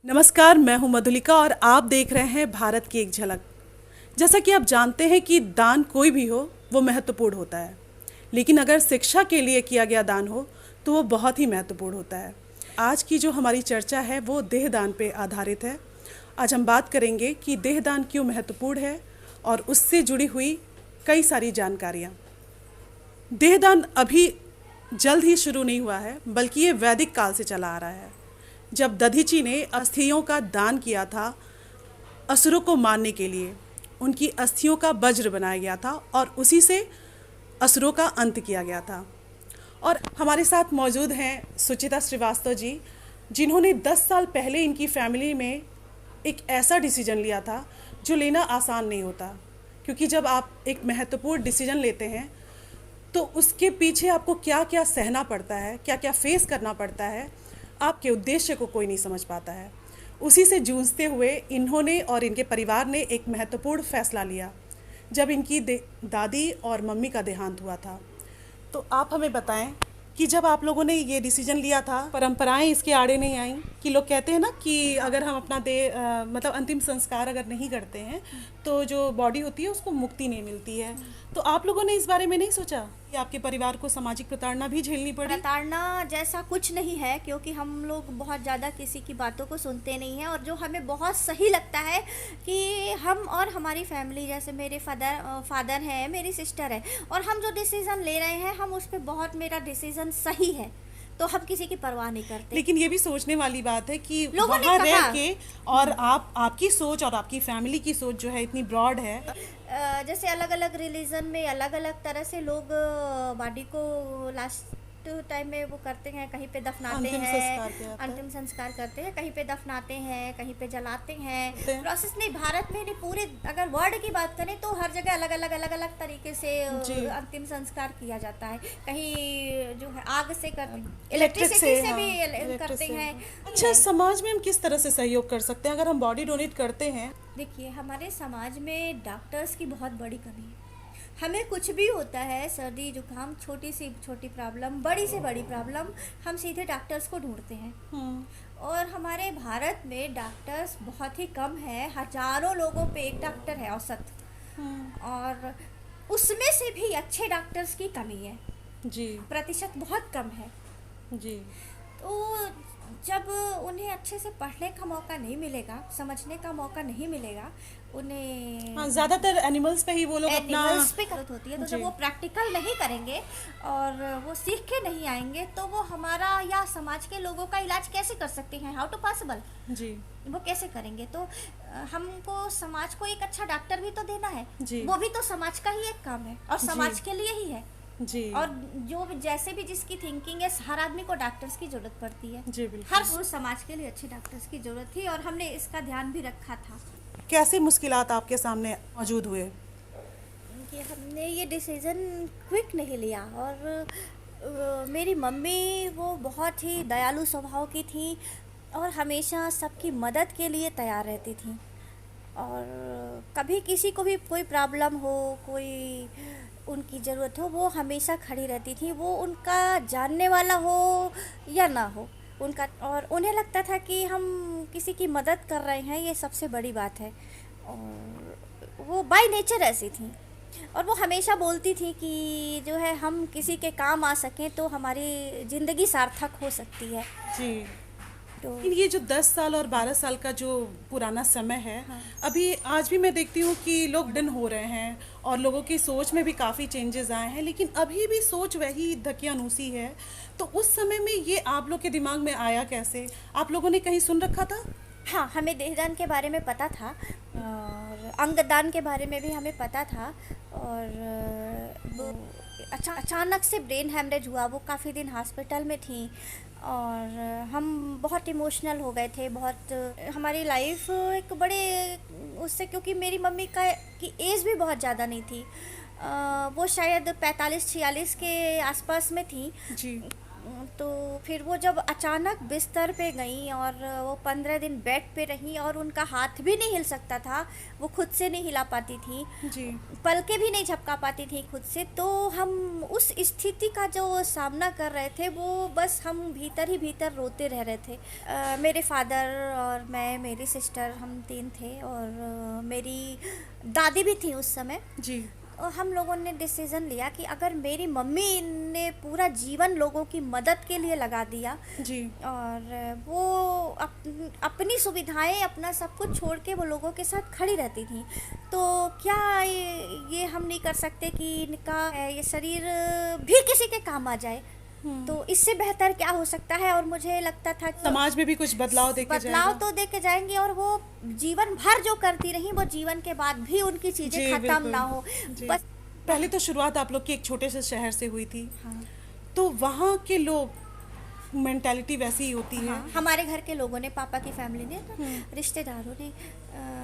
नमस्कार, मैं हूं मधुलिका और आप देख रहे हैं भारत की एक झलक। जैसा कि आप जानते हैं कि दान कोई भी हो वो महत्वपूर्ण होता है, लेकिन अगर शिक्षा के लिए किया गया दान हो तो वो बहुत ही महत्वपूर्ण होता है। आज की जो हमारी चर्चा है वो देहदान पे आधारित है। आज हम बात करेंगे कि देहदान क्यों महत्वपूर्ण है और उससे जुड़ी हुई कई सारी जानकारियाँ। देहदान अभी जल्द ही शुरू नहीं हुआ है, बल्कि ये वैदिक काल से चला आ रहा है, जब दधीची ने अस्थियों का दान किया था असुरों को मारने के लिए। उनकी अस्थियों का वज्र बनाया गया था और उसी से असुरों का अंत किया गया था। और हमारे साथ मौजूद हैं सुचिता श्रीवास्तव जी, जिन्होंने 10 साल पहले इनकी फैमिली में एक ऐसा डिसीजन लिया था जो लेना आसान नहीं होता, क्योंकि जब आप एक महत्वपूर्ण डिसीजन लेते हैं तो उसके पीछे आपको क्या क्या सहना पड़ता है, क्या क्या फेस करना पड़ता है, आपके उद्देश्य को कोई नहीं समझ पाता है। उसी से जूझते हुए इन्होंने और इनके परिवार ने एक महत्वपूर्ण फैसला लिया जब इनकी दादी और मम्मी का देहांत हुआ था। तो आप हमें बताएं कि जब आप लोगों ने ये डिसीजन लिया था, परंपराएं इसके आड़े नहीं आईं? कि लोग कहते हैं ना कि अगर हम अपना मतलब अंतिम संस्कार अगर नहीं करते हैं तो जो बॉडी होती है उसको मुक्ति नहीं मिलती है। तो आप लोगों ने इस बारे में नहीं सोचा कि आपके परिवार को सामाजिक प्रताड़ना भी झेलनी पड़ी? प्रताड़ना जैसा कुछ नहीं है, क्योंकि हम लोग बहुत ज़्यादा किसी की बातों को सुनते नहीं हैं। और जो हमें बहुत सही लगता है कि हम और हमारी फैमिली, जैसे मेरे फादर हैं, मेरी सिस्टर है, और हम जो डिसीज़न ले रहे हैं हम उस पर बहुत, मेरा डिसीज़न सही है, तो हम किसी की परवाह नहीं करते। लेकिन ये भी सोचने वाली बात है कि लोगों ने वहाँ रह कहा के और आपकी सोच और आपकी फैमिली की सोच जो है इतनी ब्रॉड है। जैसे अलग अलग रिलीजन में अलग अलग तरह से लोग बॉडी को लास्ट टाइम में वो करते हैं, कहीं पे दफनाते हैं, अंतिम संस्कार करते हैं, कहीं पे दफनाते हैं, कहीं पे जलाते हैं। प्रोसेस नहीं, भारत में नहीं, पूरे अगर वर्ल्ड की बात करें तो हर जगह अलग अलग तरीके से अंतिम संस्कार किया जाता है। कहीं जो है आग से करते हैं, इलेक्ट्रिसिटी से भी करते हैं। अच्छा, समाज में हम किस तरह से सहयोग कर सकते हैं अगर हम बॉडी डोनेट करते हैं? देखिए, हमारे समाज में डॉक्टर्स की बहुत बड़ी कमी है। हमें कुछ भी होता है, सर्दी जुकाम, छोटी से छोटी प्रॉब्लम, बड़ी से बड़ी प्रॉब्लम, हम सीधे डॉक्टर्स को ढूंढते हैं। और हमारे भारत में डॉक्टर्स बहुत ही कम है, हजारों लोगों पे एक डॉक्टर है औसत। और उसमें से भी अच्छे डॉक्टर्स की कमी है जी, प्रतिशत बहुत कम है जी। तो जब उन्हें अच्छे से पढ़ने का मौका नहीं मिलेगा, समझने का मौका नहीं मिलेगा, उन्हें हाँ, ज़्यादातर एनिमल्स पे ही वो लोग अपना एनिमल्स पे जरूरत होती है। तो जब वो प्रैक्टिकल नहीं करेंगे और वो सीख के नहीं आएंगे तो वो हमारा या समाज के लोगों का इलाज कैसे कर सकते हैं? How to possible? जी, वो कैसे करेंगे? तो हमको समाज को एक अच्छा डॉक्टर भी तो देना है, जी। वो भी तो समाज का ही एक काम है और समाज के लिए ही है। जी। और जो जैसे भी जिसकी थिंकिंग है, हर आदमी को डॉक्टर्स की जरूरत पड़ती है। जी, बिल्कुल। हर वो समाज के लिए अच्छे डॉक्टर्स की जरूरत थी और हमने इसका ध्यान भी रखा था। कैसे मुश्किलात आपके सामने मौजूद हुए कि हमने ये डिसीज़न क्विक नहीं लिया। और मेरी मम्मी वो बहुत ही दयालु स्वभाव की थी और हमेशा सबकी मदद के लिए तैयार रहती थी। और कभी किसी को भी कोई प्रॉब्लम हो, कोई उनकी ज़रूरत हो, वो हमेशा खड़ी रहती थी। वो उनका जानने वाला हो या ना हो, उनका, और उन्हें लगता था कि हम किसी की मदद कर रहे हैं, ये सबसे बड़ी बात है। और वो बाय नेचर ऐसी थी। और वो हमेशा बोलती थी कि जो है हम किसी के काम आ सकें तो हमारी ज़िंदगी सार्थक हो सकती है। जी। तो ये जो 10 साल और 12 साल का जो पुराना समय है, हाँ। अभी आज भी मैं देखती हूँ कि लोग डन हो रहे हैं और लोगों की सोच में भी काफ़ी चेंजेस आए हैं, लेकिन अभी भी सोच वही धकियानुसी है। तो उस समय में ये आप लोग के दिमाग में आया कैसे? आप लोगों ने कहीं सुन रखा था? हाँ, हमें देहदान के बारे में पता था और अंगदान के बारे में भी हमें पता था। और वो अचानक से ब्रेन हैमरेज हुआ, वो काफ़ी दिन हॉस्पिटल में थी और हम बहुत इमोशनल हो गए थे। बहुत हमारी लाइफ एक बड़े उससे, क्योंकि मेरी मम्मी की एज भी बहुत ज़्यादा नहीं थी। वो शायद 45-46 के आसपास में थी। जी। तो फिर वो जब अचानक बिस्तर पे गई और वो 15 दिन बेड पे रही और उनका हाथ भी नहीं हिल सकता था, वो खुद से नहीं हिला पाती थी, जी। पलके भी नहीं झपका पाती थी खुद से, तो हम उस स्थिति का जो सामना कर रहे थे वो बस हम भीतर ही भीतर रोते रह रहे थे। मेरे फादर और मैं, मेरी सिस्टर, हम 3 थे और मेरी दादी भी थी उस समय। जी। और हम लोगों ने डिसीज़न लिया कि अगर मेरी मम्मी ने पूरा जीवन लोगों की मदद के लिए लगा दिया जी। और वो अपनी सुविधाएं, अपना सब कुछ छोड़ के वो लोगों के साथ खड़ी रहती थी, तो क्या ये हम नहीं कर सकते कि इनका ये शरीर भी किसी के काम आ जाए? तो इससे बेहतर क्या हो सकता है? और मुझे लगता था कि समाज में भी कुछ बदलाव देखे बदलाव तो देके जाएंगे और वो जीवन भर जो करती रही वो जीवन के बाद भी उनकी चीजें जी, खत्म बिल्कुल। ना हो। जी। बस पहले तो शुरुआत आप लोग की एक छोटे से शहर से हुई थी, हाँ, तो वहाँ के लोग मेंटालिटी वैसी ही होती है। हाँ, हमारे घर के लोगों ने, पापा की फैमिली ने, रिश्तेदारों ने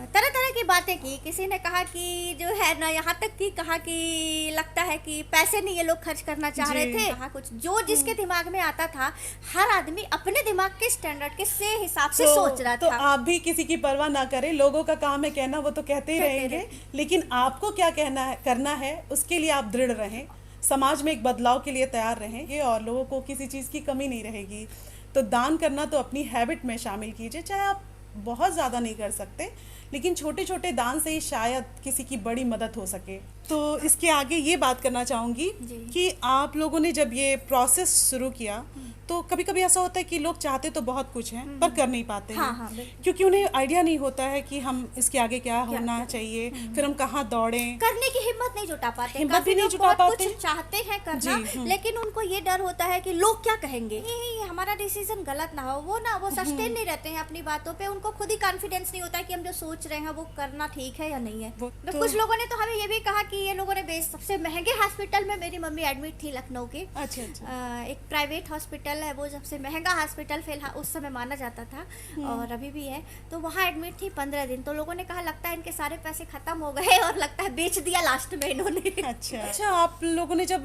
तरह तरह की बातें की। किसी ने कहा कि जो है ना, यहाँ तक कि कहा कि लगता है कि पैसे नहीं ये लोग खर्च करना चाह रहे जी। थे। कहा कुछ जो जिसके दिमाग में आता था, हर आदमी अपने दिमाग के स्टैंडर्ड के से हिसाब से सोच रहा तो था। आप भी किसी की परवाह ना करें, लोगों का काम है कहना, वो तो कहते ही कहते रहेंगे, लेकिन आपको क्या कहना है, करना है, उसके लिए आप दृढ़ रहें, समाज में एक बदलाव के लिए तैयार रहेंगे और लोगों को किसी चीज़ की कमी नहीं रहेगी। तो दान करना तो अपनी हैबिट में शामिल कीजिए, चाहे आप बहुत ज़्यादा नहीं कर सकते, लेकिन छोटे छोटे दान से ही शायद किसी की बड़ी मदद हो सके। तो इसके आगे ये बात करना चाहूँगी जी। कि आप लोगों ने जब ये प्रोसेस शुरू किया तो कभी कभी ऐसा होता है कि लोग चाहते तो बहुत कुछ हैं पर कर नहीं पाते हैं, हाँ, हाँ, बिल्कुल। क्योंकि उन्हें आइडिया नहीं होता है कि हम इसके आगे क्या होना चाहिए, फिर हम कहाँ दौड़ें, करने की हिम्मत नहीं जुटा पाते। हिम्मत काफी भी नहीं लोग जुटा बहुत पाते। कुछ चाहते हैं करना, जी, लेकिन उनको ये डर होता है कि लोग क्या कहेंगे, ये हमारा डिसीजन गलत ना हो। वो सस्टेन नहीं रहते हैं अपनी बातों पे, उनको खुद ही कॉन्फिडेंस नहीं होता है कि हम जो सोच रहे हैं वो करना ठीक है या नहीं है। तो कुछ लोगों ने तो हमें ये भी कहा कि ये लोगों ने सबसे महंगे हॉस्पिटल में, मेरी मम्मी एडमिट थी लखनऊ के, अच्छा। एक प्राइवेट हॉस्पिटल है, वो सबसे महंगा हॉस्पिटल फिलहाल उस समय माना जाता था और अभी भी है, तो वहाँ एडमिट थी 15 दिन। तो लोगों ने कहा लगता है इनके सारे पैसे खत्म हो गए और लगता है बेच दिया लास्ट में इन्होंने। अच्छा, आप लोगों ने जब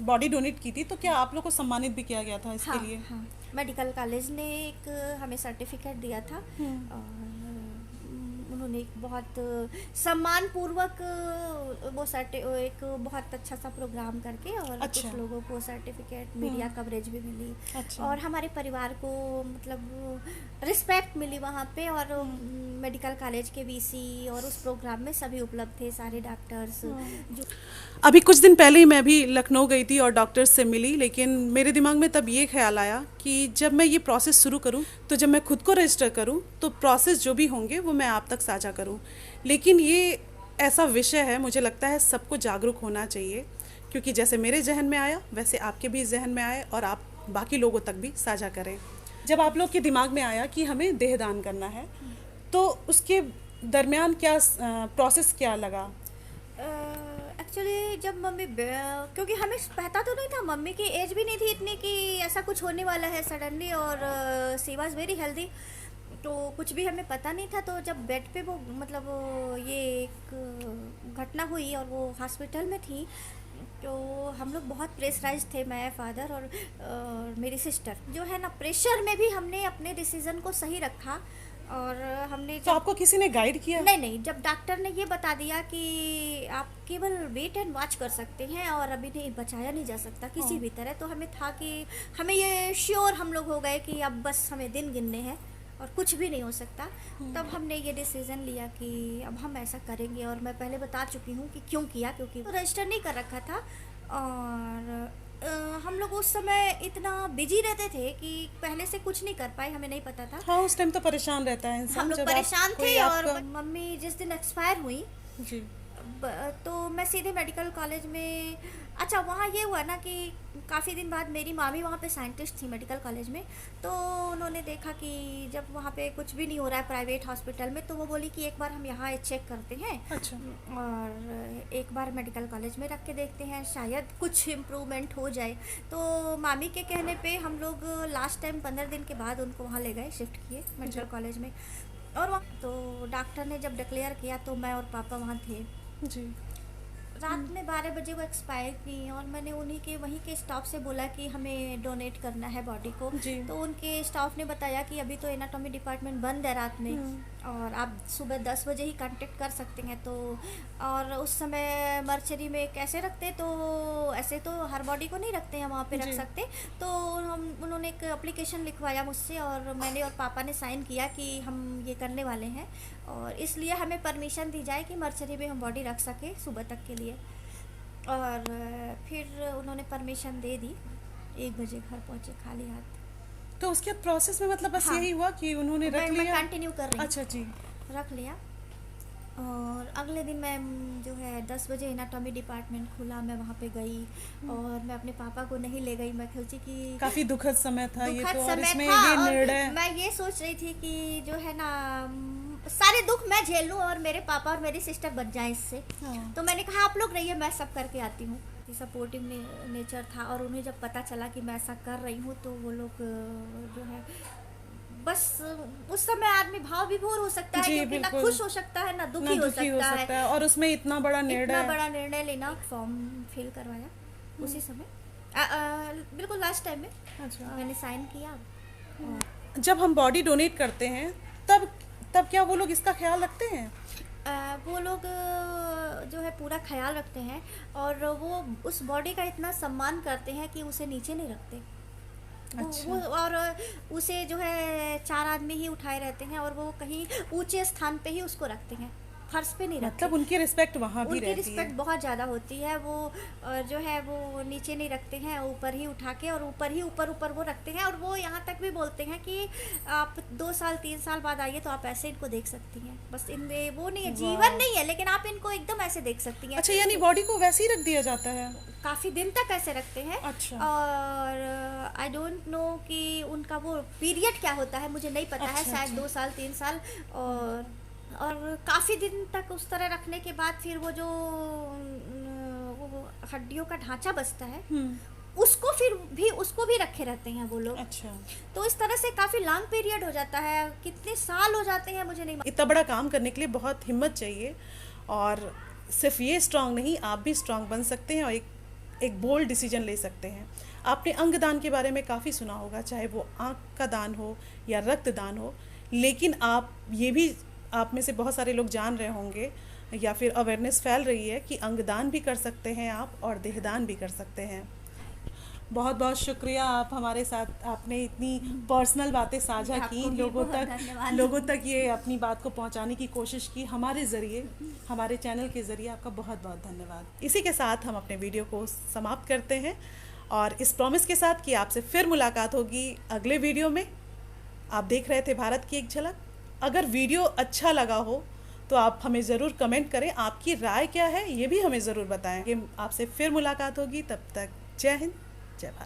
बॉडी डोनेट की थी तो क्या आप लोग को सम्मानित भी किया गया था इसके लिए? हाँ, मेडिकल कॉलेज ने एक हमें सर्टिफिकेट दिया था और उन्होंने एक बहुत सम्मान पूर्वक एक बहुत अच्छा सा प्रोग्राम करके और अच्छा। कुछ लोगों को सर्टिफिकेट, मीडिया कवरेज भी मिली। अच्छा। और हमारे परिवार को मतलब रिस्पेक्ट मिली वहाँ पे, और मेडिकल कॉलेज के वीसी और उस प्रोग्राम में सभी उपलब्ध थे, सारे डॉक्टर्स जो। अभी कुछ दिन पहले ही मैं भी लखनऊ गई थी और डॉक्टर्स से मिली, लेकिन मेरे दिमाग में तब ये ख्याल आया कि जब मैं ये प्रोसेस शुरू करूं तो जब मैं खुद को रजिस्टर करूं तो प्रोसेस जो भी होंगे वो मैं आप तक साझा करूं, लेकिन ये ऐसा विषय है, मुझे लगता है सबको जागरूक होना चाहिए, क्योंकि जैसे मेरे जहन में आया वैसे आपके भी जहन में आए और आप बाकी लोगों तक भी साझा करें। जब आप लोग के दिमाग में आया कि हमें देहदान करना है तो उसके दरमियान क्या प्रोसेस क्या लगा? एक्चुअली जब मम्मी, क्योंकि हमें पता तो नहीं था, मम्मी की एज भी नहीं थी इतनी कि ऐसा कुछ होने वाला है सडनली, और शी वाज वेरी हेल्दी, तो कुछ भी हमें पता नहीं था। तो जब बेड पे वो मतलब ये एक घटना हुई और वो हॉस्पिटल में थी, तो हम लोग बहुत प्रेशराइज थे, मैं, फादर और मेरी सिस्टर जो है ना। प्रेशर में भी हमने अपने डिसीज़न को सही रखा और हमने तो आपको किसी ने गाइड किया? नहीं, जब डॉक्टर ने ये बता दिया कि आप केवल वेट एंड वॉच कर सकते हैं और अभी नहीं, बचाया नहीं जा सकता किसी भी तरह, तो हमें था कि हमें ये श्योर हम लोग हो गए कि अब बस हमें दिन गिनने हैं और कुछ भी नहीं हो सकता। तब हमने ये डिसीज़न लिया कि अब हम ऐसा करेंगे, और मैं पहले बता चुकी हूँ कि क्यों किया, क्योंकि तो रजिस्टर नहीं कर रखा था और हम लोग उस समय इतना बिजी रहते थे कि पहले से कुछ नहीं कर पाए, हमें नहीं पता था। हाँ, उस टाइम तो परेशान रहता है इंसान। हम लोग जब परेशान कोई थे और आपका- मम्मी जिस दिन एक्सपायर हुई जी। तो मैं सीधे मेडिकल कॉलेज में, अच्छा वहाँ ये हुआ ना कि काफ़ी दिन बाद मेरी मामी वहाँ पे साइंटिस्ट थी मेडिकल कॉलेज में, तो उन्होंने देखा कि जब वहाँ पे कुछ भी नहीं हो रहा है प्राइवेट हॉस्पिटल में, तो वो बोली कि एक बार हम यहाँ चेक करते हैं। अच्छा। और एक बार मेडिकल कॉलेज में रख के देखते हैं, शायद कुछ इम्प्रूवमेंट हो जाए। तो मामी के कहने पे हम लोग लास्ट टाइम 15 दिन के बाद उनको वहाँ ले गए, शिफ्ट किए मेडिकल कॉलेज में। और वहाँ तो डॉक्टर ने जब डिक्लेयर किया तो मैं और पापा वहाँ थे जी। रात में 12 बजे वो एक्सपायर की और मैंने उन्हीं के वहीं के स्टाफ से बोला कि हमें डोनेट करना है बॉडी को। जी। तो उनके स्टाफ ने बताया कि अभी तो एनाटॉमी डिपार्टमेंट बंद है रात में और आप सुबह 10 बजे ही कांटेक्ट कर सकते हैं। तो और उस समय मर्चरी में कैसे रखते, तो ऐसे तो हर बॉडी को नहीं रखते हैं वहाँ पे रख जी। सकते। तो उन्होंने एक एप्लीकेशन लिखवाया मुझसे और मैंने और पापा ने साइन किया कि हम ये करने वाले हैं और इसलिए हमें परमिशन दी जाए कि मर्चरी में हम बॉडी रख सके सुबह तक के लिए। और फिर उन्होंने परमिशन दे दी, 1 बजे घर पहुंचे खाली हाथ। तो उसके प्रोसेस में मतलब बस हाँ। यही हुआ कि उन्होंने रख मैं लिया? कंटिन्यू कर रही हूँ। अच्छा जी। रख लिया और अगले दिन मैं जो है 10 बजे एनाटॉमी डिपार्टमेंट खुला, मैं वहाँ पे गई और मैं अपने पापा को नहीं ले गई। मैं सोची कि काफी दुखद समय था ये दुखद तो, और समय इसमें था ये और निर्णय। मैं ये सोच रही थी कि जो है ना सारे दुख मैं झेल लूँ और मेरे पापा और मेरी सिस्टर बच जाए इससे। हाँ। तो मैंने कहा आप लोग रहिए, मैं सब करके आती हूँ। सपोर्टिव नेचर था और उन्हें जब पता चला कि मैं ऐसा कर रही हूँ तो वो लोग जो है बस उस समय आदमी भाव विभोर हो सकता है जी, क्योंकि ना बिल्कुल। खुश हो सकता है ना ना दुखी हो दुखी हो सकता सकता है। है, और उसमें इतना बड़ा इतना निर्णय। बड़ा निर्णय लेना, फॉर्म फिल करवाया उसी समय बिल्कुल लास्ट टाइम में अच्छा। मैंने साइन किया। और जब हम बॉडी डोनेट करते हैं तब तब क्या वो लोग इसका ख्याल रखते हैं? वो लोग जो है पूरा ख्याल रखते हैं और वो उस बॉडी का इतना सम्मान करते हैं कि उसे नीचे नहीं रखते। वो और उसे जो है 4 आदमी ही उठाए रहते हैं और वो कहीं ऊंचे स्थान पे ही उसको रखते हैं, फर्श पे नहीं रखते। मतलब उनकी रिस्पेक्ट वहाँ भी उनकी रहती रिस्पेक्ट है। बहुत ज़्यादा होती है। वो जो है वो नीचे नहीं रखते हैं, ऊपर ही उठा के और ऊपर वो रखते हैं। और वो यहाँ तक भी बोलते हैं कि आप 2 साल 3 साल बाद आइए तो आप ऐसे इनको देख सकती हैं। बस इनमें वो नहीं है, जीवन नहीं है, लेकिन आप इनको एकदम ऐसे देख सकती हैं। अच्छा, यानी बॉडी को वैसे ही रख दिया जाता है? काफ़ी दिन तक ऐसे रखते हैं। अच्छा। और आई डोंट नो कि उनका वो पीरियड क्या होता है, मुझे नहीं पता है। अच्छा, शायद 2 साल 3 साल और काफ़ी दिन तक उस तरह रखने के बाद फिर वो जो वो हड्डियों का ढांचा बचता है उसको भी रखे रहते हैं वो लोग। अच्छा। तो इस तरह से काफ़ी लॉन्ग पीरियड हो जाता है, कितने साल हो जाते हैं मुझे नहीं। इतना बड़ा काम करने के लिए बहुत हिम्मत चाहिए, और सिर्फ ये स्ट्रांग नहीं, आप भी स्ट्रांग बन सकते हैं और एक बोल्ड डिसीजन ले सकते हैं। आपने अंगदान के बारे में काफ़ी सुना होगा, चाहे वो आँख का दान हो या रक्तदान हो, लेकिन आप ये भी, आप में से बहुत सारे लोग जान रहे होंगे या फिर अवेयरनेस फैल रही है कि अंगदान भी कर सकते हैं आप और देहदान भी कर सकते हैं। बहुत बहुत शुक्रिया, आप हमारे साथ, आपने इतनी पर्सनल बातें साझा की, लोगों तक ये अपनी बात को पहुंचाने की कोशिश की हमारे ज़रिए, हमारे चैनल के ज़रिए। आपका बहुत बहुत धन्यवाद। इसी के साथ हम अपने वीडियो को समाप्त करते हैं और इस प्रॉमिस के साथ कि आपसे फिर मुलाकात होगी अगले वीडियो में। आप देख रहे थे भारत की एक झलक। अगर वीडियो अच्छा लगा हो तो आप हमें ज़रूर कमेंट करें, आपकी राय क्या है ये भी हमें ज़रूर बताएं। कि आपसे फिर मुलाकात होगी, तब तक जय हिंद, जय भारत।